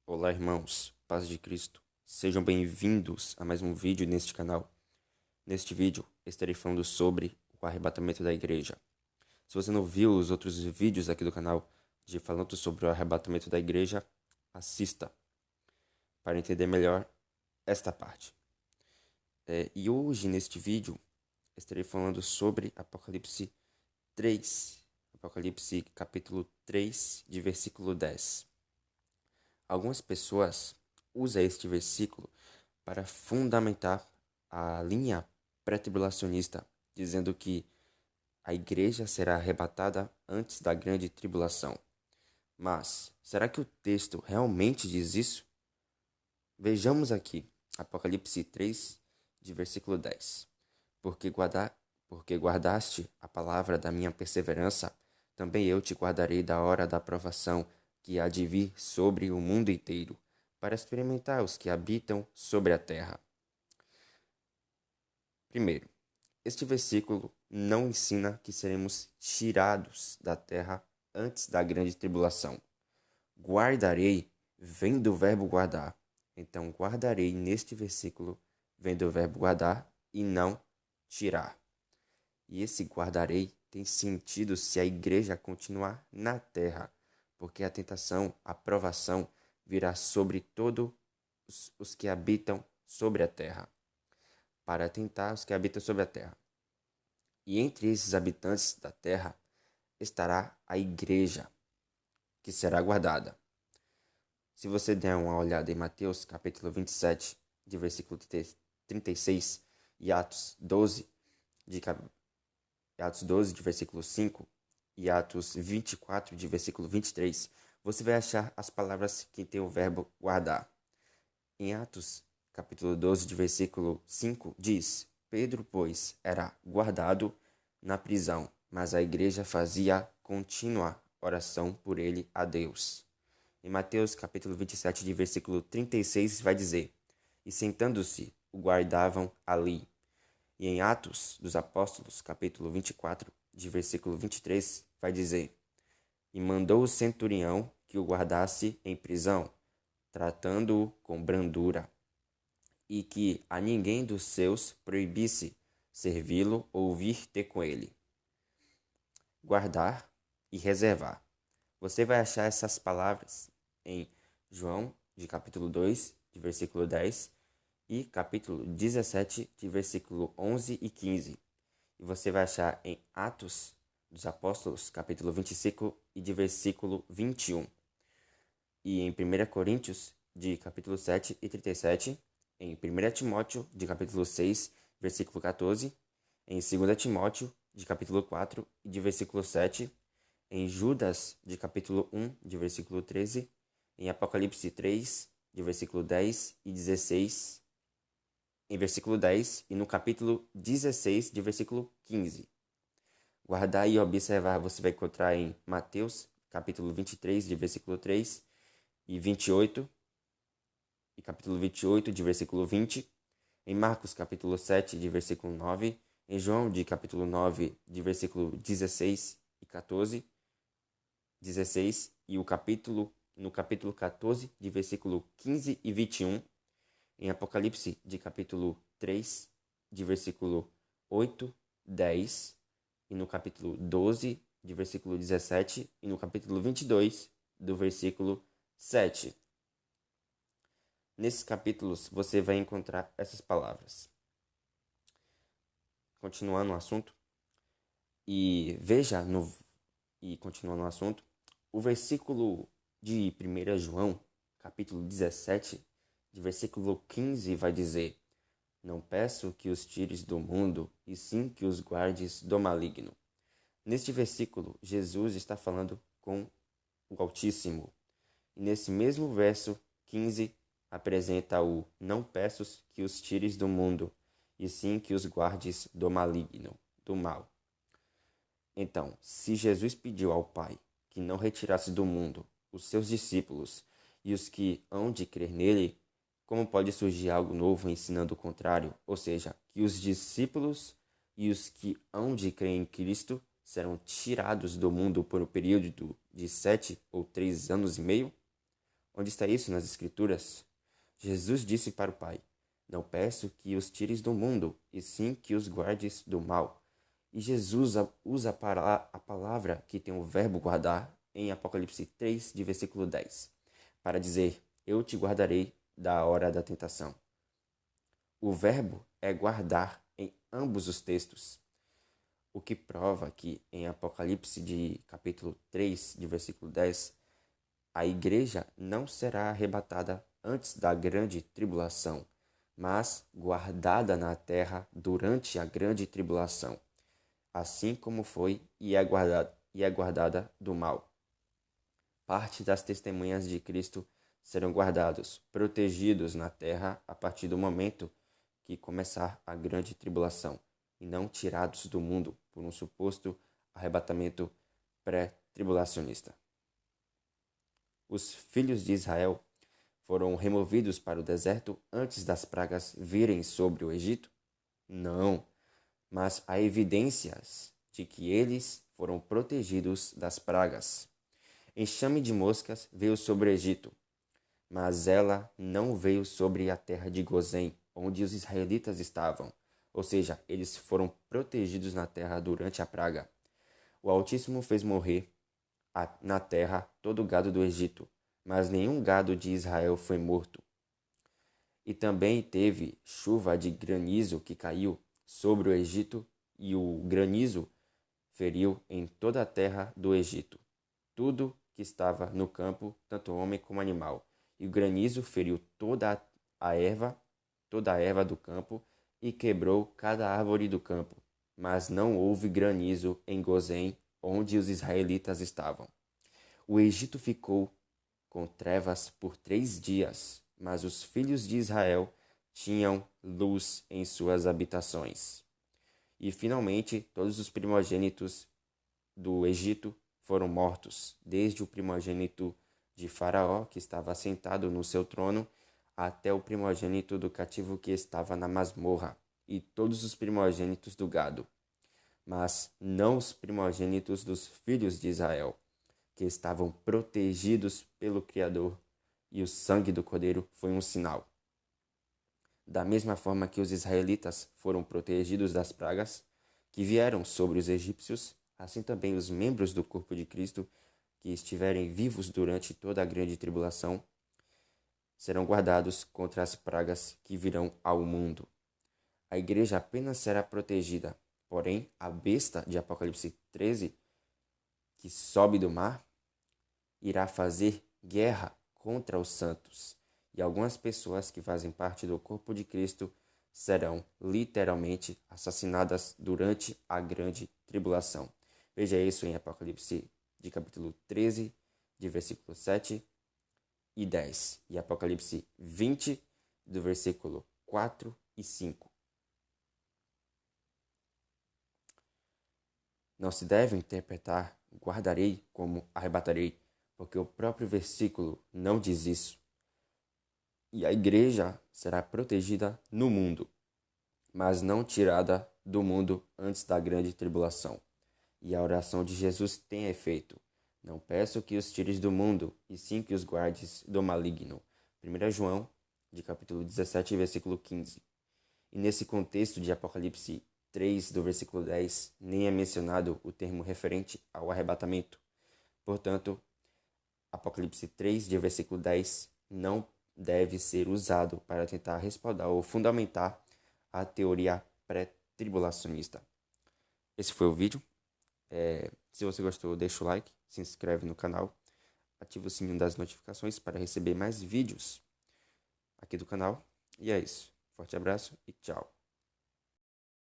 Olá, irmãos, paz de Cristo. Sejam bem-vindos a mais um vídeo neste canal. Neste vídeo, estarei falando sobre o arrebatamento da igreja. Se você não viu os outros vídeos aqui do canal de falando sobre o arrebatamento da igreja, assista para entender melhor esta parte. E hoje, neste vídeo, estarei falando sobre Apocalipse 3, Apocalipse capítulo 3, de versículo 10. Algumas pessoas usam este versículo para fundamentar a linha pré-tribulacionista, dizendo que a igreja será arrebatada antes da grande tribulação. Mas, será que o texto realmente diz isso? Vejamos aqui, Apocalipse 3, de versículo 10. Porque guardaste a palavra da minha perseverança, também eu te guardarei da hora da provação que há de vir sobre o mundo inteiro, para experimentar os que habitam sobre a terra. Primeiro, este versículo não ensina que seremos tirados da terra antes da grande tribulação. Guardarei vem do verbo guardar. Então, guardarei neste versículo vem do verbo guardar e não tirar. E esse guardarei tem sentido se a igreja continuar na terra, porque a tentação, a provação, virá sobre todos os que habitam sobre a terra, para tentar os que habitam sobre a terra. E entre esses habitantes da terra estará a igreja, que será guardada. Se você der uma olhada em Mateus capítulo 27, de versículo 36, e Atos 12, de versículo 5, e Atos 24, de versículo 23, você vai achar as palavras que tem o verbo guardar. Em Atos capítulo 12, de versículo 5, diz: Pedro, pois, era guardado na prisão, mas a igreja fazia contínua oração por ele a Deus. Em Mateus capítulo 27, de versículo 36, vai dizer: E sentando-se, o guardavam ali. E em Atos dos Apóstolos, capítulo 24, de versículo 23, vai dizer: E mandou o centurião que o guardasse em prisão, tratando-o com brandura, e que a ninguém dos seus proibisse servi-lo ou vir ter com ele. Guardar e reservar. Você vai achar essas palavras em João, de capítulo 2, de versículo 10, e capítulo 17, de versículo 11 e 15. E você vai achar em Atos dos Apóstolos, capítulo 25 e de versículo 21. E em 1 Coríntios, de capítulo 7 e 37, em 1 Timóteo, de capítulo 6, versículo 14, em 2 Timóteo, de capítulo 4 e de versículo 7, em Judas, de capítulo 1, de versículo 13, em Apocalipse 3, de versículo 10 e 16, em versículo 10 e no capítulo 16, de versículo 15. Guardar e observar você vai encontrar em Mateus, capítulo 23, de versículo 3 e 28, e capítulo 28, de versículo 20, em Marcos, capítulo 7, de versículo 9, em João, de capítulo 9, de versículo 16 e 14, 16, e no capítulo 14, de versículo 15 e 21, em Apocalipse, de capítulo 3, de versículo 8, 10, e no capítulo 12, de versículo 17, e no capítulo 22, do versículo 7. Nesses capítulos você vai encontrar essas palavras. Continuando o assunto, continuando o assunto, o versículo de 1 João, capítulo 17, de versículo 15, vai dizer: Não peço que os tires do mundo, e sim que os guardes do maligno. Neste versículo, Jesus está falando com o Altíssimo. E nesse mesmo verso 15, apresenta o não peço que os tires do mundo, e sim que os guardes do maligno, do mal. Então, se Jesus pediu ao Pai que não retirasse do mundo os seus discípulos e os que hão de crer nele, como pode surgir algo novo ensinando o contrário? Ou seja, que os discípulos e os que hão de crer em Cristo serão tirados do mundo por um período de 7 ou 3 anos e meio? Onde está isso nas Escrituras? Jesus disse para o Pai: Não peço que os tires do mundo, e sim que os guardes do mal. E Jesus usa a palavra que tem o verbo guardar em Apocalipse 3, de versículo 10, para dizer: Eu te guardarei da hora da tentação. O verbo é guardar em ambos os textos, o que prova que em Apocalipse de capítulo 3, de versículo 10, a igreja não será arrebatada antes da grande tribulação, mas guardada na terra durante a grande tribulação, assim como foi e é guardada do mal. Parte das testemunhas de Cristo serão guardados, protegidos na terra a partir do momento que começar a grande tribulação, e não tirados do mundo por um suposto arrebatamento pré-tribulacionista. Os filhos de Israel foram removidos para o deserto antes das pragas virem sobre o Egito? Não, mas há evidências de que eles foram protegidos das pragas. Enxame de moscas veio sobre o Egito, mas ela não veio sobre a terra de Gozém, onde os israelitas estavam. Ou seja, eles foram protegidos na terra durante a praga. O Altíssimo fez morrer na terra todo o gado do Egito, mas nenhum gado de Israel foi morto. E também teve chuva de granizo que caiu sobre o Egito, e o granizo feriu em toda a terra do Egito tudo que estava no campo, tanto homem como animal. E o granizo feriu toda a erva do campo, e quebrou cada árvore do campo. Mas não houve granizo em Gozém, onde os israelitas estavam. O Egito ficou com trevas por 3 dias, mas os filhos de Israel tinham luz em suas habitações. E finalmente todos os primogênitos do Egito foram mortos, desde o primogênito de Faraó, que estava assentado no seu trono, até o primogênito do cativo que estava na masmorra, e todos os primogênitos do gado, mas não os primogênitos dos filhos de Israel, que estavam protegidos pelo Criador, e o sangue do Cordeiro foi um sinal. Da mesma forma que os israelitas foram protegidos das pragas que vieram sobre os egípcios, assim também os membros do corpo de Cristo que estiverem vivos durante toda a grande tribulação serão guardados contra as pragas que virão ao mundo. A igreja apenas será protegida, porém a besta de Apocalipse 13, que sobe do mar, irá fazer guerra contra os santos, e algumas pessoas que fazem parte do corpo de Cristo serão literalmente assassinadas durante a grande tribulação. Veja isso em Apocalipse de capítulo 13, de versículo 7 e 10, e Apocalipse 20, do versículo 4 e 5. Não se deve interpretar guardarei como arrebatarei, porque o próprio versículo não diz isso. E a igreja será protegida no mundo, mas não tirada do mundo antes da grande tribulação. E a oração de Jesus tem efeito. Não peço que os tires do mundo, e sim que os guardes do maligno. 1 João, de capítulo 17, versículo 15. E nesse contexto de Apocalipse 3, do versículo 10, nem é mencionado o termo referente ao arrebatamento. Portanto, Apocalipse 3, de versículo 10, não deve ser usado para tentar respaldar ou fundamentar a teoria pré-tribulacionista. Esse foi o vídeo. Se você gostou, deixa o like, se inscreve no canal, ativa o sininho das notificações para receber mais vídeos aqui do canal. E é isso. Forte abraço e tchau.